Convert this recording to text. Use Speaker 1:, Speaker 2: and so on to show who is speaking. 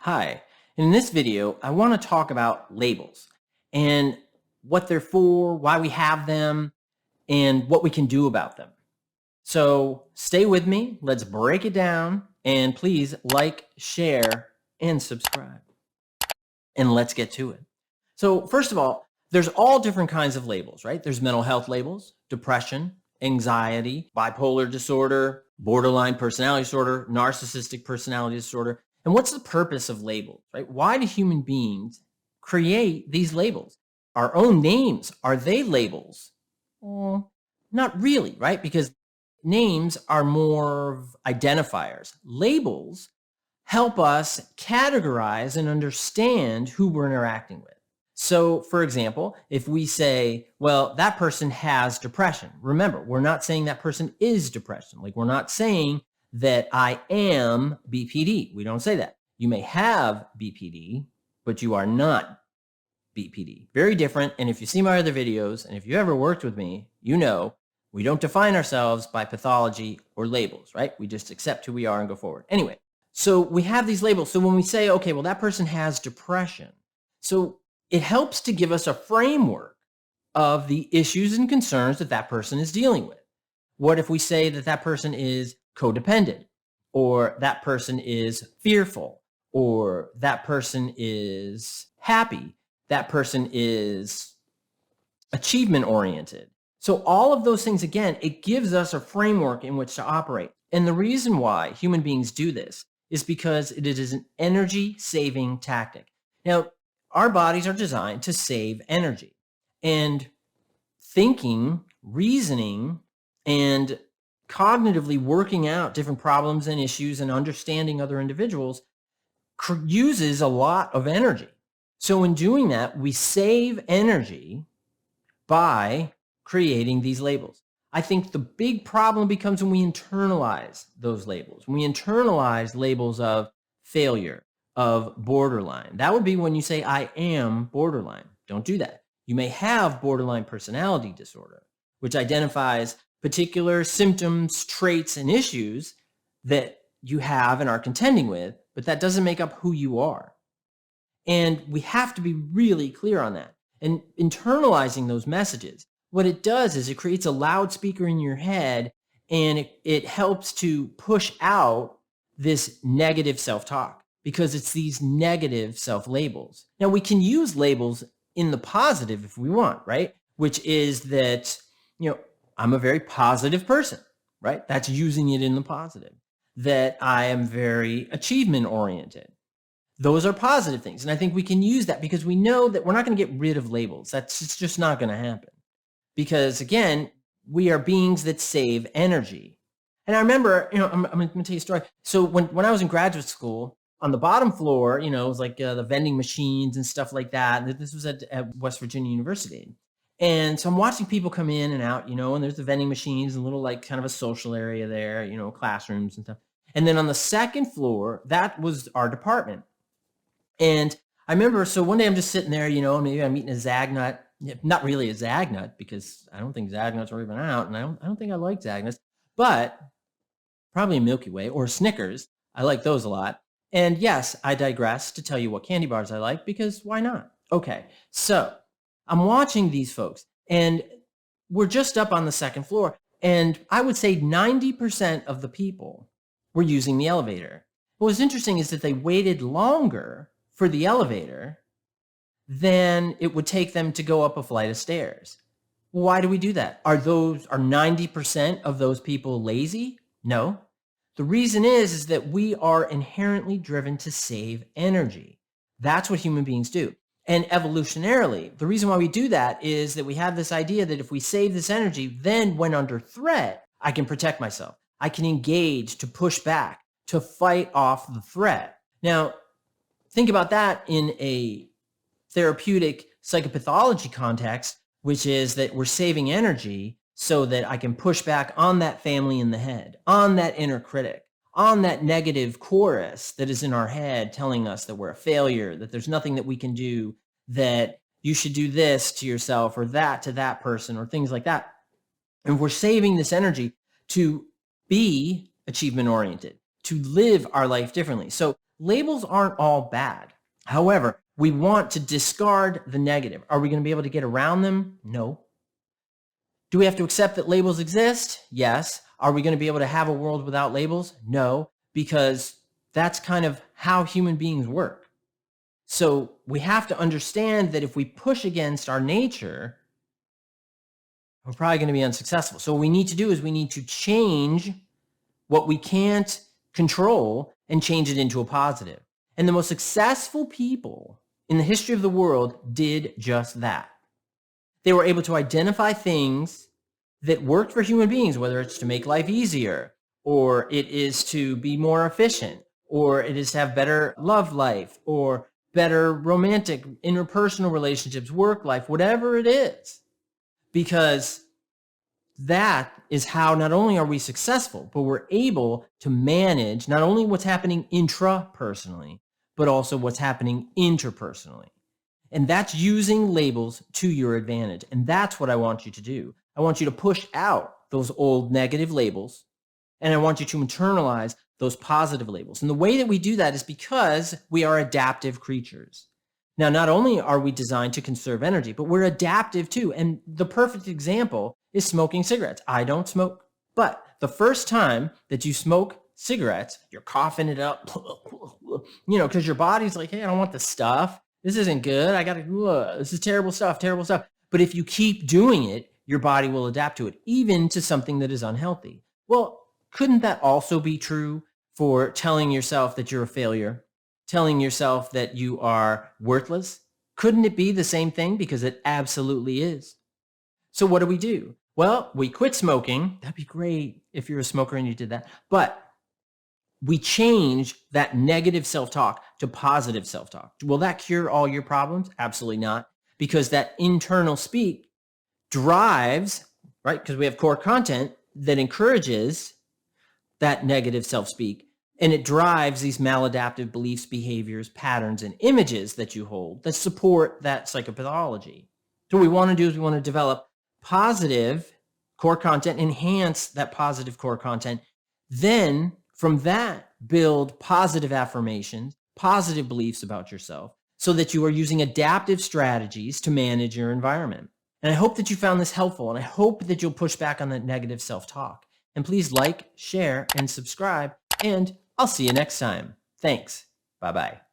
Speaker 1: Hi, in this video, I want to talk about labels and what they're for, why we have them, and what we can do about them. So stay with me, let's break it down, and please like, share, and subscribe. And let's get to it. So first of all, there's all different kinds of labels, right? There's mental health labels, depression, anxiety, bipolar disorder, borderline personality disorder, narcissistic personality disorder. And what's the purpose of labels, right? Why do human beings create these labels? Our own names, are they labels? Well, not really, right? Because names are more of identifiers. Labels help us categorize and understand who we're interacting with. So, for example, if we say, well, that person has depression, remember, we're not saying that person is depression. Like, we're not saying that I am BPD. We don't say that. You may have BPD, but you are not BPD. Very different. And if you see my other videos, and if you ever worked with me, you know we don't define ourselves by pathology or labels, right? We just accept who we are and go forward. Anyway, so we have these labels. So when we say, okay, well, that person has depression. So it helps to give us a framework of the issues and concerns that that person is dealing with. What if we say that that person is codependent, or that person is fearful, or that person is happy, that person is achievement oriented? So all of those things, again, it gives us a framework in which to operate. And the reason why human beings do this is because it is an energy saving tactic. Now, our bodies are designed to save energy, and thinking, reasoning, and cognitively working out different problems and issues and understanding other individuals uses a lot of energy. So in doing that, we save energy by creating these labels. I think the big problem becomes when we internalize those labels. When we internalize labels of failure, of borderline. That would be when you say, I am borderline. Don't do that. You may have borderline personality disorder, which identifies particular symptoms, traits, and issues that you have and are contending with, but that doesn't make up who you are. And we have to be really clear on that. And internalizing those messages, what it does is it creates a loudspeaker in your head, and it helps to push out this negative self-talk, because it's these negative self-labels. Now, we can use labels in the positive if we want, right? Which is that, I'm a very positive person, right? That's using it in the positive. That I am very achievement oriented. Those are positive things. And I think we can use that because we know that we're not going to get rid of labels. It's just not going to happen. Because again, we are beings that save energy. And I remember, I'm going to tell you a story. So when I was in graduate school, on the bottom floor, it was like the vending machines and stuff like that. This was at West Virginia University. And so I'm watching people come in and out, and there's the vending machines, and a little like kind of a social area there, classrooms and stuff. And then on the second floor, that was our department. And I remember, so one day I'm just sitting there, maybe I'm eating a Zagnut, not really a Zagnut, because I don't think Zagnuts are even out, and I don't think I like Zagnuts, but probably a Milky Way or Snickers. I like those a lot. And yes, I digress to tell you what candy bars I like, because why not? Okay, so I'm watching these folks, and we're just up on the second floor, and I would say 90% of the people were using the elevator. What was interesting is that they waited longer for the elevator than it would take them to go up a flight of stairs. Why do we do that? Are 90% of those people lazy? No. The reason is that we are inherently driven to save energy. That's what human beings do. And evolutionarily, the reason why we do that is that we have this idea that if we save this energy, then when under threat, I can protect myself. I can engage to push back, to fight off the threat. Now, think about that in a therapeutic psychopathology context, which is that we're saving energy so that I can push back on that family in the head, on that inner critic, on that negative chorus that is in our head telling us that we're a failure, that there's nothing that we can do, that you should do this to yourself or that to that person or things like that. And we're saving this energy to be achievement oriented, to live our life differently. So labels aren't all bad. However, we want to discard the negative. Are we going to be able to get around them? No. Do we have to accept that labels exist? Yes. Are we going to be able to have a world without labels? No, because that's kind of how human beings work. So we have to understand that if we push against our nature, we're probably going to be unsuccessful. So what we need to do is we need to change what we can't control and change it into a positive. And the most successful people in the history of the world did just that. They were able to identify things that worked for human beings, whether it's to make life easier, or it is to be more efficient, or it is to have better love life, or better romantic, interpersonal relationships, work life, whatever it is. Because that is how not only are we successful, but we're able to manage not only what's happening intrapersonally, but also what's happening interpersonally. And that's using labels to your advantage. And that's what I want you to do. I want you to push out those old negative labels, and I want you to internalize those positive labels. And the way that we do that is because we are adaptive creatures. Now, not only are we designed to conserve energy, but we're adaptive too. And the perfect example is smoking cigarettes. I don't smoke, but the first time that you smoke cigarettes, you're coughing it up, because your body's like, hey, I don't want this stuff. This isn't good. This is terrible stuff, terrible stuff. But if you keep doing it, your body will adapt to it, even to something that is unhealthy. Well, couldn't that also be true for telling yourself that you're a failure, telling yourself that you are worthless? Couldn't it be the same thing? Because it absolutely is. So what do? Well, we quit smoking. That'd be great if you're a smoker and you did that. But we change that negative self-talk to positive self-talk. Will that cure all your problems? Absolutely not. Because that internal speak drives, right? Because we have core content that encourages that negative self-speak, and it drives these maladaptive beliefs, behaviors, patterns, and images that you hold that support that psychopathology. So what we want to do is we want to develop positive core content, enhance that positive core content, then from that, build positive affirmations, positive beliefs about yourself, so that you are using adaptive strategies to manage your environment. And I hope that you found this helpful, and I hope that you'll push back on that negative self-talk. And please like, share, and subscribe, and I'll see you next time. Thanks. Bye-bye.